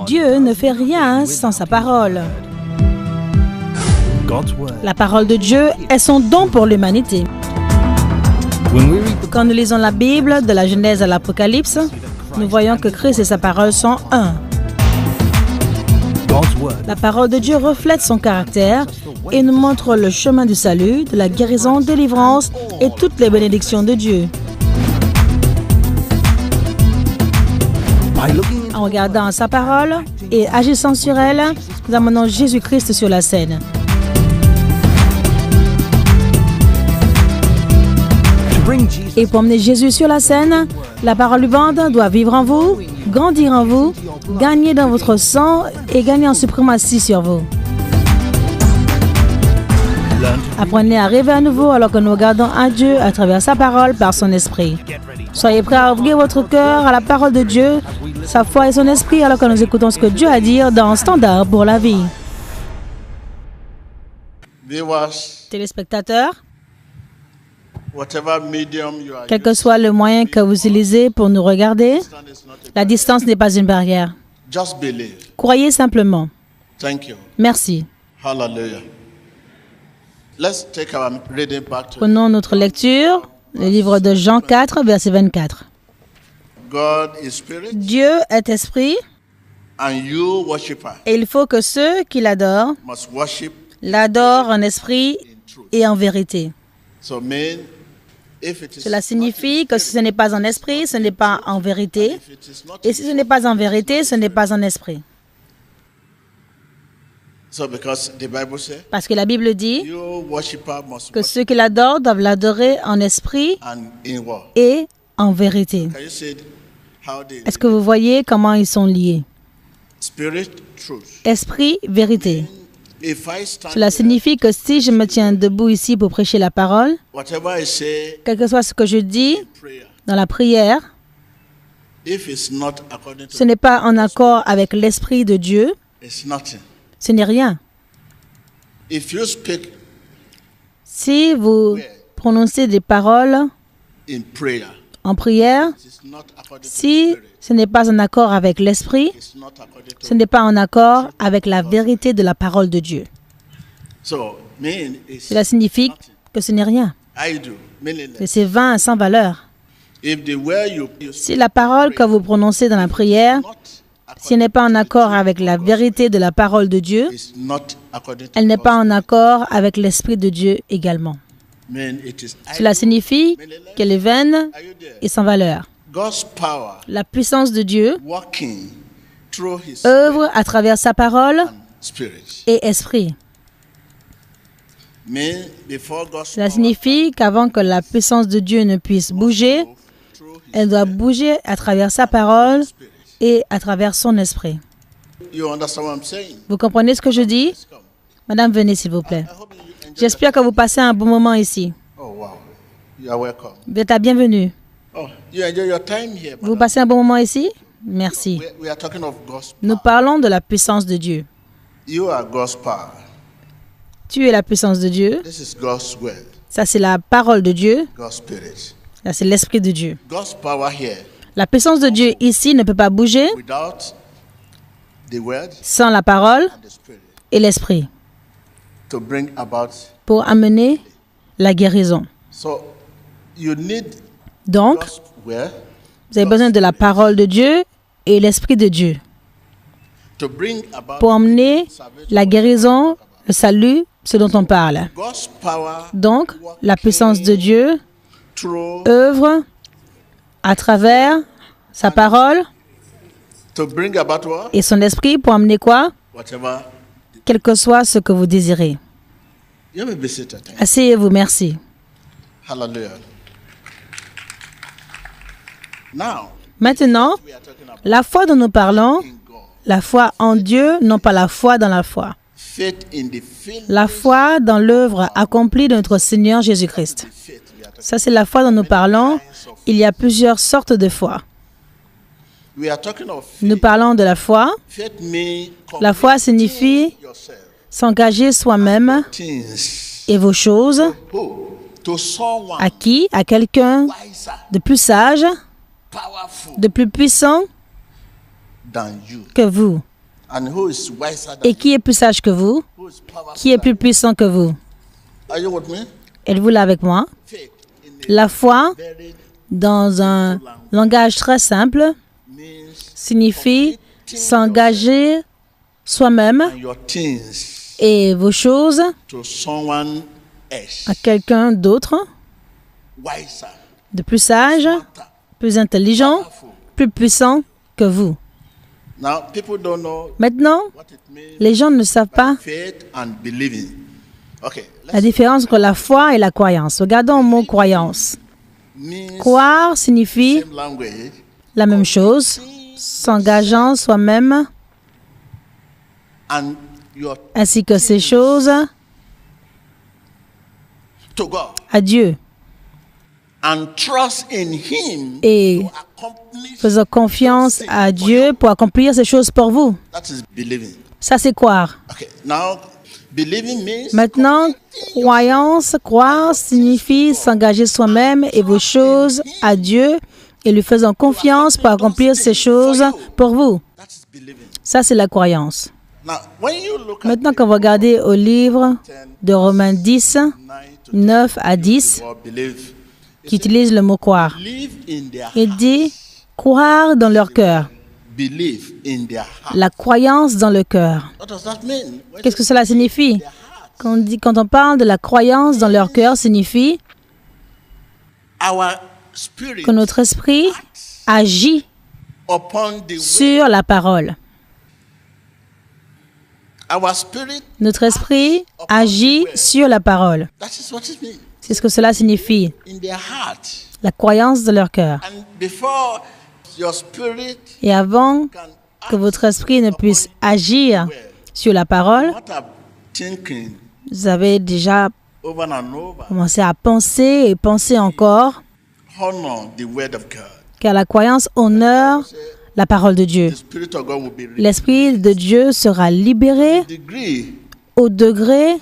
Dieu ne fait rien sans sa parole. La parole de Dieu est son don pour l'humanité. Quand nous lisons la Bible, de la Genèse à l'Apocalypse, nous voyons que Christ et sa parole sont un. La parole de Dieu reflète son caractère et nous montre le chemin du salut, de la guérison, délivrance et toutes les bénédictions de Dieu. En regardant sa parole et agissant sur elle, nous amenons Jésus-Christ sur la scène. Et pour emmener Jésus sur la scène, la parole vivante doit vivre en vous, grandir en vous, gagner dans votre sang et gagner en suprématie sur vous. Apprenez à rêver à nouveau alors que nous regardons à Dieu à travers sa parole par son esprit. Soyez prêts à ouvrir votre cœur à la parole de Dieu, sa foi et son esprit alors que nous écoutons ce que Dieu a à dire dans Standard pour la vie. Téléspectateurs, quel que soit le moyen que vous utilisez pour nous regarder, la distance n'est pas une barrière. Croyez simplement. Merci. Prenons notre lecture, le livre de Jean 4, verset 24. Dieu est esprit, et il faut que ceux qui l'adorent l'adorent en esprit et en vérité. Cela signifie que si ce n'est pas en esprit, ce n'est pas en vérité. Et si ce n'est pas en vérité, ce n'est pas en esprit. Parce que la Bible dit que ceux qui l'adorent doivent l'adorer en esprit et en vérité. Est-ce que vous voyez comment ils sont liés? Esprit, vérité. Cela signifie que si je me tiens debout ici pour prêcher la parole, quel que soit ce que je dis dans la prière, ce n'est pas en accord avec l'Esprit de Dieu, ce n'est rien. Si vous prononcez des paroles en prière, si ce n'est pas en accord avec l'Esprit, ce n'est pas en accord avec la vérité de la parole de Dieu. Cela signifie que ce n'est rien. Que c'est vain, sans valeur. Si la parole que vous prononcez dans la prière, si elle n'est pas en accord avec la vérité de la parole de Dieu, elle n'est pas en accord avec l'Esprit de Dieu également. Cela signifie qu'elle est vaine et sans valeur. La puissance de Dieu œuvre à travers sa parole et esprit. Cela signifie qu'avant que la puissance de Dieu ne puisse bouger, elle doit bouger à travers sa parole et à travers son esprit. Vous comprenez ce que je dis? Madame, venez s'il vous plaît. J'espère que vous passez un bon moment ici. Vous êtes la bienvenue. Vous passez un bon moment ici? Merci. Nous parlons de la puissance de Dieu. Tu es la puissance de Dieu. Ça, c'est la parole de Dieu. Ça, c'est l'Esprit de Dieu. La puissance de Dieu ici ne peut pas bouger sans la parole et l'Esprit pour amener la guérison. Donc, vous avez besoin de la parole de Dieu et l'Esprit de Dieu pour emmener la guérison, le salut, ce dont on parle. Donc, la puissance de Dieu œuvre à travers sa parole et son esprit pour amener quoi? Quel que soit ce que vous désirez. Asseyez-vous, merci. Maintenant, la foi dont nous parlons, la foi en Dieu, non pas la foi dans la foi. La foi dans l'œuvre accomplie de notre Seigneur Jésus-Christ. Ça, c'est la foi dont nous parlons. Il y a plusieurs sortes de foi. Nous parlons de la foi. La foi signifie s'engager soi-même et vos choses. À qui? À quelqu'un de plus sage, de plus puissant, que vous? Et qui est plus sage que vous? Qui est plus puissant que vous? Êtes-vous là avec moi? La foi, dans un langage très simple, signifie s'engager soi-même et vos choses à quelqu'un d'autre, de plus sage, plus intelligent, plus puissant que vous. Maintenant, les gens ne savent pas la différence entre la foi et la croyance. Regardons le mot croyance. Croire signifie la même chose, s'engageant soi-même ainsi que ces choses à Dieu et faisant confiance à Dieu pour accomplir ces choses pour vous. Ça, c'est croire. Maintenant, croire signifie s'engager soi-même et vos choses à Dieu et lui faisant confiance pour accomplir ces choses pour vous. Ça, c'est la croyance. Maintenant, quand vous regardez au livre de Romains 10, 9 à 10, qui utilise le mot croire, il dit croire dans leur cœur. La croyance dans le cœur. Qu'est-ce que cela signifie? Quand on parle de la croyance dans leur cœur, signifie que notre esprit agit sur la parole. Notre esprit agit sur la parole. C'est ce que cela signifie. La croyance de leur cœur. Et avant que votre esprit ne puisse agir sur la parole, vous avez déjà commencé à penser et penser encore, car la croyance honore la parole de Dieu. L'Esprit de Dieu sera libéré au degré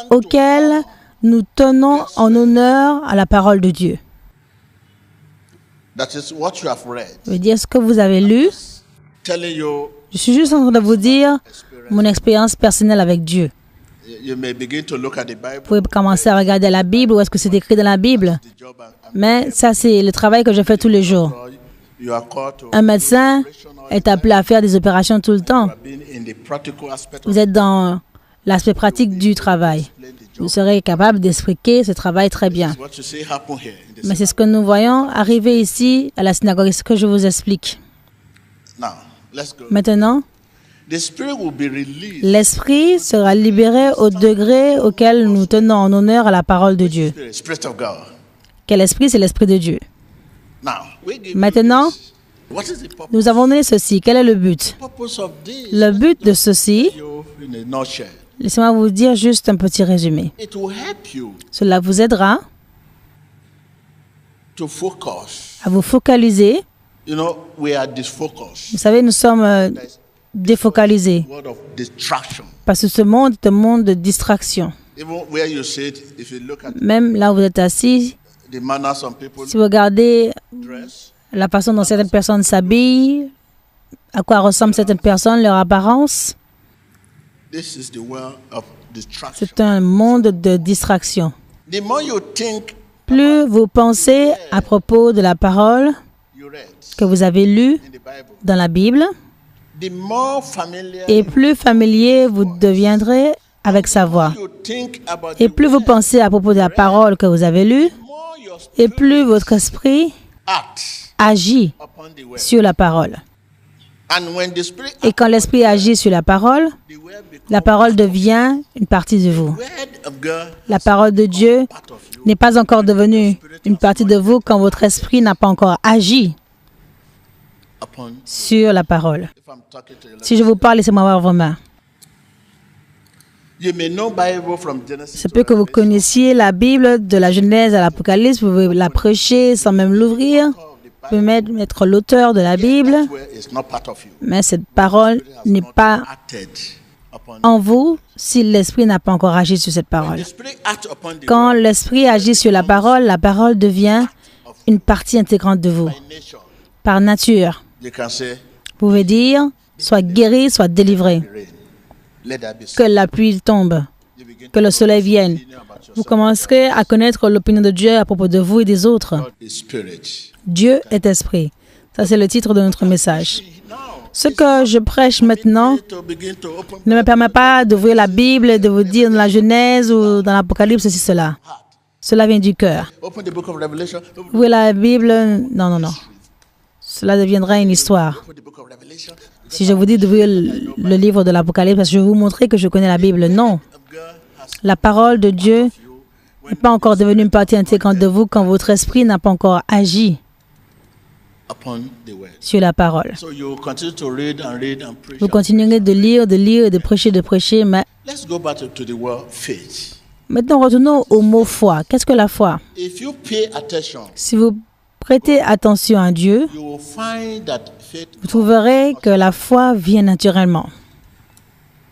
auquel nous tenons en honneur à la parole de Dieu. Je veux dire ce que vous avez lu. Je suis juste en train de vous dire mon expérience personnelle avec Dieu. Vous pouvez commencer à regarder la Bible ou est-ce que c'est écrit dans la Bible. Mais ça, c'est le travail que je fais tous les jours. Un médecin est appelé à faire des opérations tout le temps. Vous êtes dans l'aspect pratique du travail. Vous serez capable d'expliquer ce travail très bien. Mais c'est ce que nous voyons arriver ici à la synagogue. C'est ce que je vous explique. Maintenant, l'Esprit sera libéré au degré auquel nous tenons en honneur à la parole de Dieu. Quel esprit? C'est l'Esprit de Dieu. Maintenant, nous avons donné ceci. Quel est le but? Le but de ceci, laissez-moi vous dire juste un petit résumé. Cela vous aidera à vous focaliser. Vous savez, nous sommes défocalisés parce que ce monde est un monde de distraction. Même là où vous êtes assis, si vous regardez la façon dont certaines personnes s'habillent, à quoi ressemblent certaines personnes, leur apparence, c'est un monde de distraction. Plus vous pensez à propos de la parole que vous avez lue dans la Bible, et plus familier vous deviendrez avec sa voix. Et plus vous pensez à propos de la parole que vous avez lue, et plus votre esprit agit sur la parole. Et quand l'esprit agit sur la parole devient une partie de vous. La parole de Dieu n'est pas encore devenue une partie de vous quand votre esprit n'a pas encore agi sur la parole. Si je vous parle, laissez-moi voir vos mains. C'est peu que vous connaissiez la Bible de la Genèse à l'Apocalypse, vous pouvez la prêcher sans même l'ouvrir. Vous pouvez mettre l'auteur de la Bible, mais cette parole n'est pas en vous si l'Esprit n'a pas encore agi sur cette parole. Quand l'Esprit agit sur la parole devient une partie intégrante de vous, par nature. pouvez dire, sois guéri, sois délivré. Que la pluie tombe, que le soleil vienne. Vous commencerez à connaître l'opinion de Dieu à propos de vous et des autres. Dieu est esprit. Ça, c'est le titre de notre message. Ce que je prêche maintenant ne me permet pas d'ouvrir la Bible et de vous dire dans la Genèse ou dans l'Apocalypse ceci, cela. Cela vient du cœur. Ouvrez la Bible, non. Cela deviendra une histoire. Si je vous dis d'ouvrir le livre de l'Apocalypse, je vais vous montrer que je connais la Bible. Non. La parole de Dieu n'est pas encore devenue une partie intégrante de vous quand votre esprit n'a pas encore agi sur la parole. Vous continuerez de lire et de prêcher, mais maintenant retournons au mot foi. Qu'est-ce que la foi? Si vous prêtez attention à Dieu, vous trouverez que la foi vient naturellement.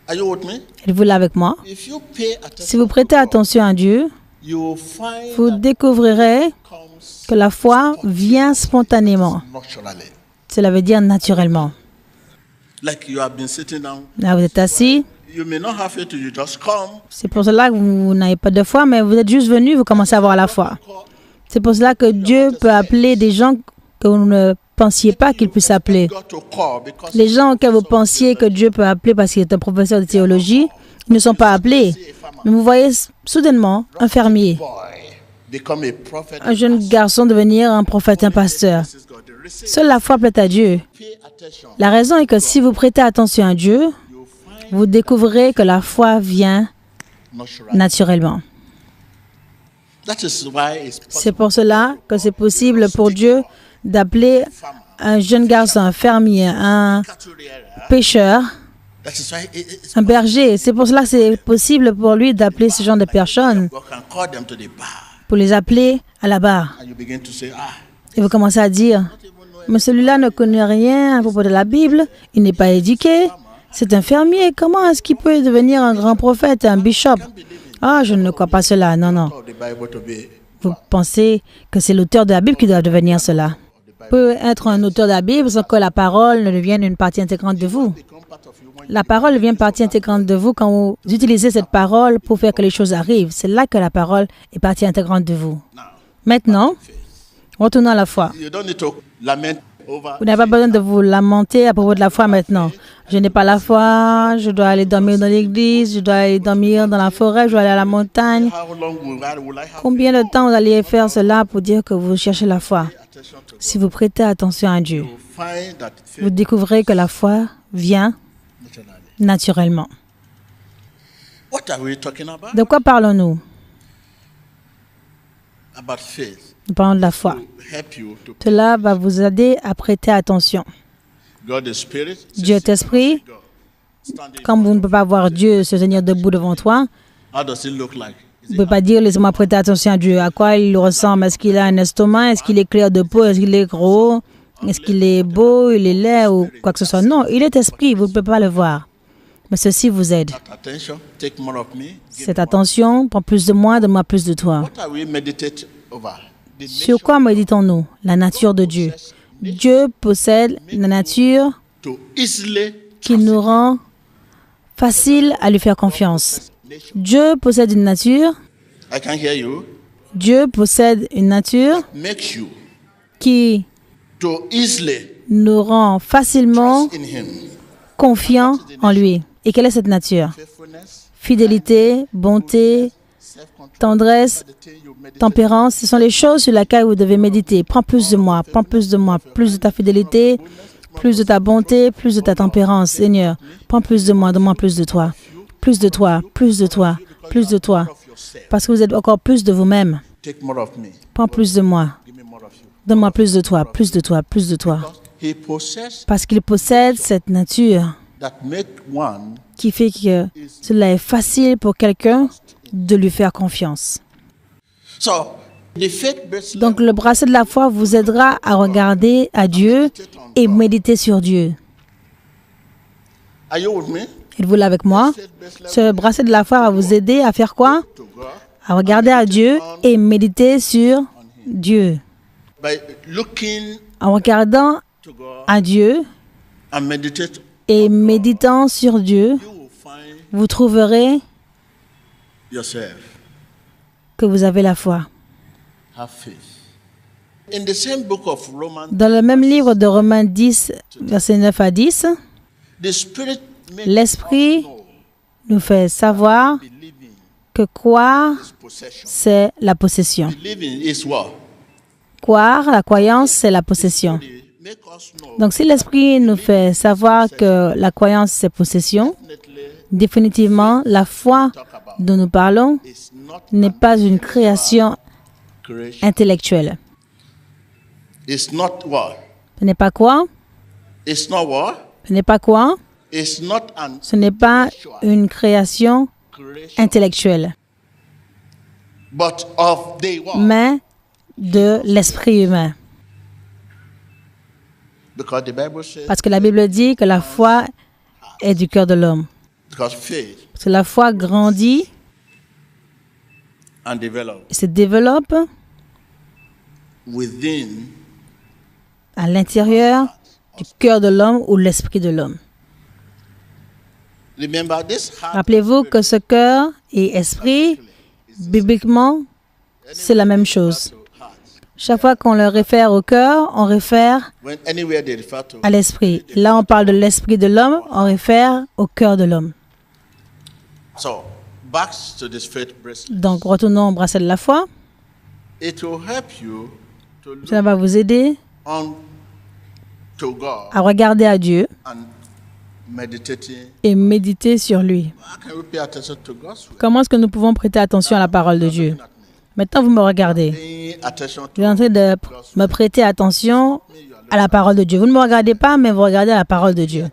Êtes-vous là avec moi? Si vous prêtez attention à Dieu, vous découvrirez que la foi vient spontanément. Cela veut dire naturellement. Là, vous êtes assis. C'est pour cela que vous n'avez pas de foi, mais vous êtes juste venu, vous commencez à avoir la foi. C'est pour cela que Dieu peut appeler des gens que vous ne pensiez pas qu'il puisse appeler. Les gens auxquels vous pensiez que Dieu peut appeler parce qu'il est un professeur de théologie, ils ne sont pas appelés. Mais vous voyez soudainement un fermier, un jeune garçon devenir un prophète, un pasteur. Seule la foi plaît à Dieu. La raison est que si vous prêtez attention à Dieu, vous découvrirez que la foi vient naturellement. C'est pour cela que c'est possible pour Dieu d'appeler un jeune garçon, un fermier, un pêcheur, un berger. C'est pour cela que c'est possible pour lui d'appeler ce genre de personnes, pour les appeler à la barre. Et vous commencez à dire, mais celui-là ne connaît rien à propos de la Bible, il n'est pas éduqué, c'est un fermier, comment est-ce qu'il peut devenir un grand prophète, un bishop? Ah, je ne crois pas cela, non. Vous pensez que c'est l'auteur de la Bible qui doit devenir cela. Peut être un auteur de la Bible sans que la parole ne devienne une partie intégrante de vous. La parole devient partie intégrante de vous quand vous utilisez cette parole pour faire que les choses arrivent. C'est là que la parole est partie intégrante de vous. Maintenant, retournons à la foi. Vous n'avez pas besoin de vous lamenter à propos de la foi maintenant. Je n'ai pas la foi, je dois aller dormir dans l'église, je dois aller dormir dans la forêt, je dois aller à la montagne. Combien de temps vous allez faire cela pour dire que vous cherchez la foi? Si vous prêtez attention à Dieu, vous découvrez que la foi vient naturellement. De quoi parlons-nous? Nous parlons de la foi. Cela va vous aider à prêter attention. Dieu est esprit. Comme vous ne pouvez pas voir Dieu se tenir debout devant toi, vous ne pouvez pas dire, laissez-moi prêter attention à Dieu. À quoi il ressemble? Est-ce qu'il a un estomac? Est-ce qu'il est clair de peau? Est-ce qu'il est gros? Est-ce qu'il est beau? Il est laid ou quoi que ce soit? Non, il est esprit, vous ne pouvez pas le voir. Mais ceci vous aide. Cette attention, prends plus de moi, donne-moi plus de toi. Sur quoi méditons-nous? La nature de Dieu. Dieu possède la nature qui nous rend facile à lui faire confiance. Dieu possède une nature. Dieu possède une nature qui nous rend facilement confiants en lui. Et quelle est cette nature? Fidélité, bonté, tendresse, tempérance, ce sont les choses sur lesquelles vous devez méditer. Prends plus de moi, plus de ta fidélité, plus de ta bonté, plus de ta tempérance, Seigneur. Prends plus de moi, donne-moi plus de toi. Plus de toi, plus de toi, plus de toi. Parce que vous êtes encore plus de vous-même. Prends plus de moi. Donne-moi plus de toi, plus de toi, plus de toi. Parce qu'il possède cette nature qui fait que cela est facile pour quelqu'un de lui faire confiance. Donc, le bracelet de la foi vous aidera à regarder à Dieu et méditer sur Dieu. Êtes-vous là avec moi? Ce bracelet de la foi va vous aider à faire quoi? À regarder à Dieu et méditer sur Dieu. En regardant à Dieu et méditant sur Dieu, vous trouverez que vous avez la foi. Dans le même livre de Romains 10, versets 9 à 10, l'Esprit nous fait savoir que croire, c'est la possession. Croire, la croyance, c'est la possession. Donc, si l'Esprit nous fait savoir que la croyance, c'est possession, définitivement, la foi dont nous parlons n'est pas une création intellectuelle. Ce n'est pas quoi? Ce n'est pas quoi? Ce n'est pas une création intellectuelle, mais de l'esprit humain. Parce que la Bible dit que la foi est du cœur de l'homme. Parce que la foi grandit et se développe à l'intérieur du cœur de l'homme ou l'esprit de l'homme. Rappelez-vous que ce cœur et esprit, bibliquement, c'est la même chose. Chaque fois qu'on le réfère au cœur, on réfère à l'esprit. Là, on parle de l'esprit de l'homme, on réfère au cœur de l'homme. Donc, retournons au bracelet de la foi. Ça va vous aider à regarder à Dieu et méditer sur lui. Comment est-ce que nous pouvons prêter attention à la parole de Dieu? Maintenant, vous me regardez. Vous êtes en train de me prêter attention à la parole de Dieu. Vous ne me regardez pas, mais vous regardez la parole de Dieu.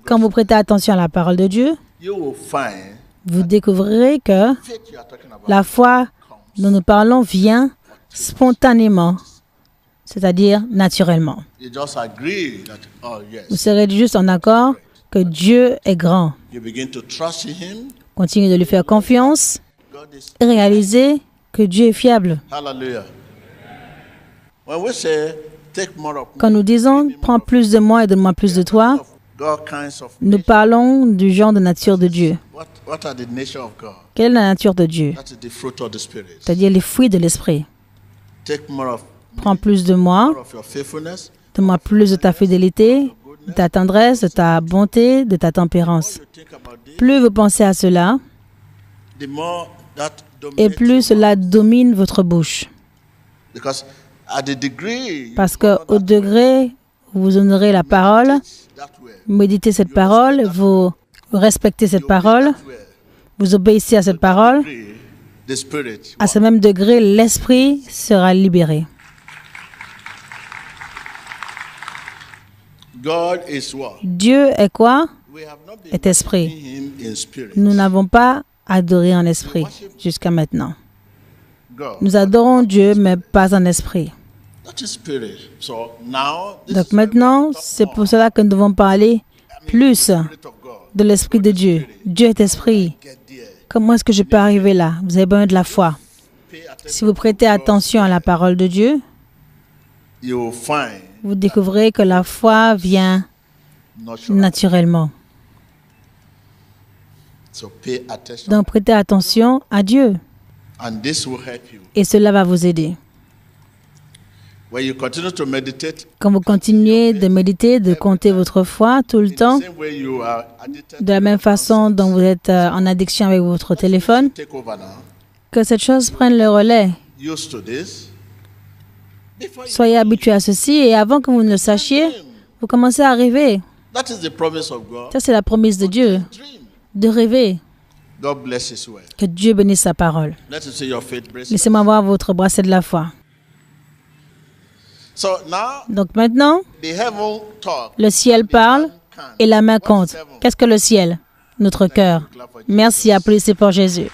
Quand vous prêtez attention à la parole de Dieu, vous découvrirez que la foi dont nous parlons vient spontanément, c'est-à-dire naturellement. Vous serez juste en accord que Dieu est grand. Continuez de lui faire confiance et réalisez que Dieu est fiable. Quand nous disons « prends plus de moi et donne-moi plus de toi », nous parlons du genre de nature de Dieu. Quelle est la nature de Dieu? C'est-à-dire les fruits de l'esprit. Prends plus de moi, donne-moi plus de ta fidélité, de ta tendresse, de ta bonté, de ta tempérance. Plus vous pensez à cela, et plus cela domine votre bouche. Parce qu'au degré où vous honorez la parole, méditez cette parole, vous respectez cette parole, vous obéissez à cette parole, à ce même degré, l'esprit sera libéré. Dieu est quoi? Est esprit. Nous n'avons pas adoré en esprit jusqu'à maintenant. Nous adorons Dieu, mais pas en esprit. Donc maintenant, c'est pour cela que nous devons parler plus de l'esprit de Dieu. Dieu est esprit. Comment est-ce que je peux arriver là? Vous avez besoin de la foi. Si vous prêtez attention à la parole de Dieu, vous découvrez que la foi vient naturellement. Donc prêtez attention à Dieu. Et cela va vous aider. Quand vous continuez de méditer, de compter votre foi tout le temps, de la même façon dont vous êtes en addiction avec votre téléphone, que cette chose prenne le relais. Soyez habitués à ceci et avant que vous ne le sachiez, vous commencez à rêver. Ça, c'est la promesse de Dieu, de rêver. Que Dieu bénisse sa parole. Laissez-moi voir votre bracelet de la foi. Donc maintenant, le ciel parle et la main compte. Qu'est-ce que le ciel? Notre cœur. Merci, applaudissez pour Jésus.